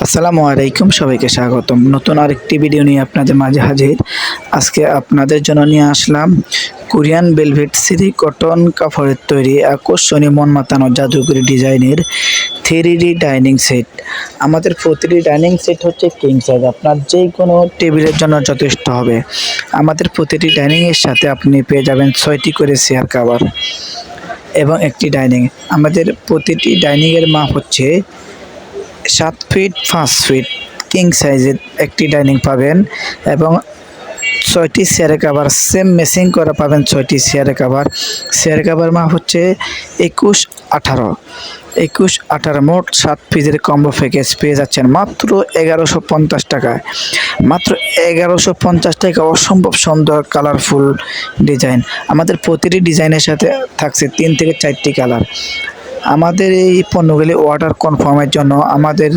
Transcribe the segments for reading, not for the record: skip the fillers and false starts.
আসসালামু আলাইকুম, সবাইকে স্বাগতম। নতুন আরেকটি ভিডিও নিয়ে আপনাদের মাঝে হাজির। আজকে আপনাদের জন্য নিয়ে আসলাম কোরিয়ান ভেলভেট সিরি কটন কাপড়ের তৈরি আকর্ষণীয় মন মাতানো জাদুকরি ডিজাইনের 3D ডাইনিং সেট। আমাদের প্রতিটি ডাইনিং সেট হচ্ছে কিং সাইজ, আপনার যে কোনো টেবিলের জন্য যথেষ্ট হবে। আমাদের প্রতিটি ডাইনিংয়ের সাথে আপনি পেয়ে যাবেন 6টি করে চেয়ার কভার এবং একটি ডাইনিং। আমাদের প্রতিটি ডাইনিংয়ের মাপ হচ্ছে 7 ফিট 5 ফিট কিং সাইজের একটি ডাইনিং পাবেন এবং 6টি চেয়ারের কাভার সেম ম্যাচিং করা পাবেন। 6টি চেয়ারের কাভার মাপ হচ্ছে 21-18 মোট 7 পিসের কম্বো প্যাকেজ পেয়ে যাচ্ছেন মাত্র 1150 টাকায়। মাত্র 1150 টাকা অসম্ভব সুন্দর কালারফুল ডিজাইন। আমাদের প্রতিটি ডিজাইনের সাথে থাকছে 3 থেকে 4টি কালার। আমাদের এই পণ্যগুলি অর্ডার কনফার্মের জন্য আমাদের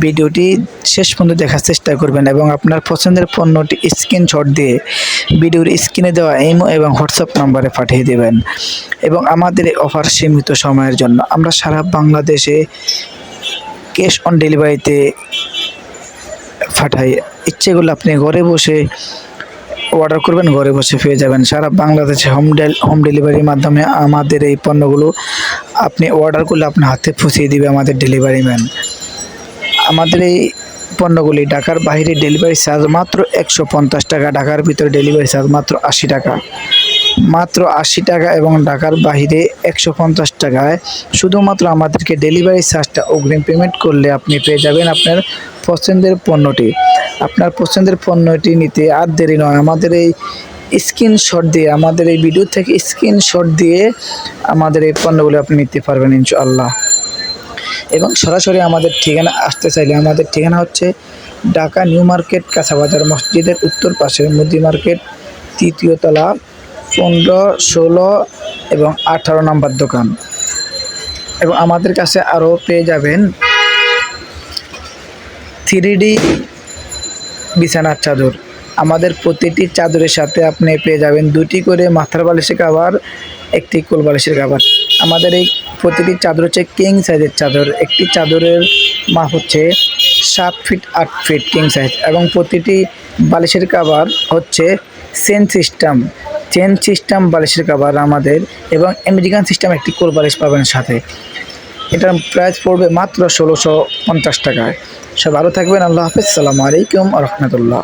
ভিডিওটি শেষ পর্যন্ত দেখার চেষ্টা করবেন এবং আপনার পছন্দের পণ্যটি স্ক্রিনশট দিয়ে ভিডিওর স্ক্রিনে দেওয়া ইমো এবং হোয়াটসঅ্যাপ নম্বরে পাঠিয়ে দেবেন। এবং আমাদের এই অফার সীমিত সময়ের জন্য। আমরা সারা বাংলাদেশে ক্যাশ অন ডেলিভারিতে পাঠাই। ইচ্ছেগুলো আপনি ঘরে বসে অর্ডার করবেন, ঘরে বসে পেয়ে যাবেন। সারা বাংলাদেশে হোম ডেলিভারির মাধ্যমে আমাদের এই পণ্যগুলো আপনি অর্ডার করলে আপনার হাতে পৌঁছে দিবে আমাদের ডেলিভারি ম্যান। আমাদের এই পণ্যগুলি ঢাকার বাইরে ডেলিভারি চার্জ মাত্র 150 টাকা, ঢাকার ভিতরে ডেলিভারি চার্জ মাত্র 80 টাকা। মাত্র 80 টাকা এবং ঢাকার বাইরে 150 টাকায়। শুধুমাত্র আমাদেরকে ডেলিভারি চার্জটা অগ্রিম পেমেন্ট করলে আপনি পেয়ে যাবেন আপনার পছন্দের পণ্যটি। আপনার পছন্দের পণ্যটি নিতে আর দেরি নয়, আমাদের এই স্ক্রিনশট দিয়ে, আমাদের এই ভিডিও থেকে স্ক্রিনশট দিয়ে আমাদের এই পণ্যগুলো আপনি নিতে পারবেন ইনশাআল্লাহ। এবং সরাসরি আমাদের ঠিকানা আসতে চাইলে আমাদের ঠিকানা হচ্ছে ঢাকা নিউ মার্কেট, কাঁচাবাজার মসজিদের উত্তর পাশে মুদি মার্কেট, 3য় তলা, 15, 16 এবং 18 নম্বর দোকান। এবং আমাদের কাছে আরও পেয়ে যাবেন 3D বিছানার চাদর। আমাদের প্রতিটি চাদরের সাথে আপনি পেয়ে যাবেন 2টি করে মাথার বালিশের কভার, একটি কোল বালিশের কভার। আমাদের এই প্রতিটি চাদর হচ্ছে কিং সাইজের চাদর। একটি চাদরের মাপ হচ্ছে 7 ফিট 8 ফিট কিং সাইজ এবং প্রতিটি বালিশের কভার হচ্ছে চেন সিস্টেম বালিশের কভার আমাদের, এবং আমেরিকান সিস্টেম একটি কোল বালিশ পাবেন সাথে। এটার প্রাইস পড়বে মাত্র 1650 টাকায়। সব ভালো থাকবেন, আল্লাহ হাফেজ, আসসালামু আলাইকুম ওয়া রাহমাতুল্লাহ।